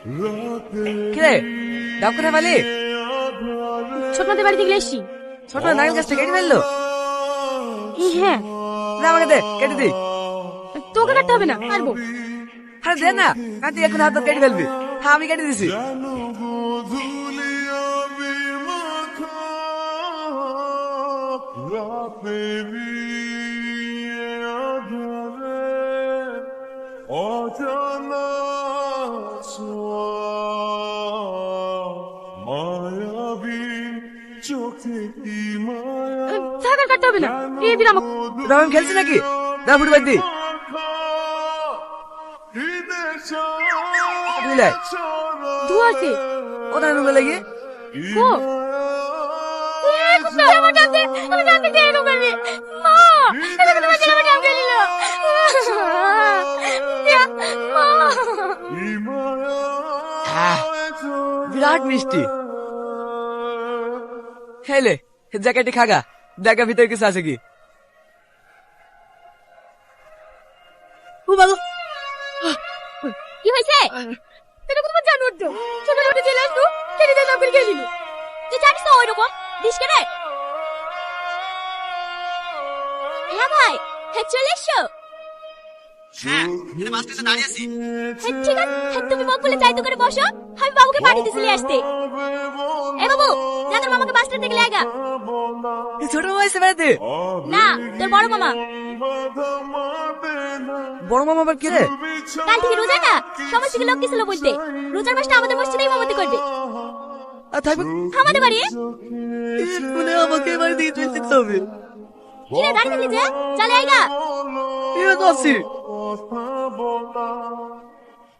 কিরে ডাব করে পালি? ছোট মাদের বাড়ি থেকে এসছি। ছোট নারকেল গাছটা কেটে ফেললো? হ্যাঁ, না আমাকে দে, কেটে দি। তোকে কাটতে হবে না, পারবো। আরে দে না, কাটি এখন হাত কেটে ফেলবি। হ্যাঁ আমি কেটে দিছি। সাইকেল কাটতে হবে না, এই দিন আমাকে। রাম খেলছি নাকি? না ফুটবল দি। ধোয়া আছে। ওটা রুমে লাগে। ও এই কুত্তা আমার ডাকতে, আমি ডাকতে যাই না আমি। মা, এটা তো তোমার ছেলে ডাক দিল। মা, বিরাট মিষ্টি। হেলে জ্যাকেটে খাগা, দেখা ভিতরে কিছু আছে কি? ও বাবা, কি হয়েছে? এটা তো তোমার জানোর তো। ছোটবেলা থেকে জেলে আসলো, খেলে দেয় না করে গেলিল। তুই জানিস তো ওই রকম দিস কেন? হ্যাঁ ভাই, হ্যাঁ চলে এসো। হ্যাঁ এটা বাস স্টেশনে দাঁড়িয়ে আছি। হ্যাঁ ঠিক আছে, হ্যাঁ তুমি মুখ খুলে চাইতো করে বসো, আমি বাবুকে পানি দিতে চলে আসতে। এ বাবু, যা তোর মামাকে বাস স্ট্যান্ড থেকে লাগা। ছোট মামা এসে বেড়াতে? না, তোর বড় মামা। বড় মামা আবার কে রে? কাল থেকে রোজা না, সমাজ থেকে লোক গেছিল বলতে। রোজার মাসটা আমাদের মসজিদেই মামাতি করবে। আর থাকবে আমাদের বাড়ি? শুনে আমাকে এবার দিয়ে চলতে হবে। কি রে দাঁড়িয়ে থাকলি যে? চলে আইগা। ঠিক আছে।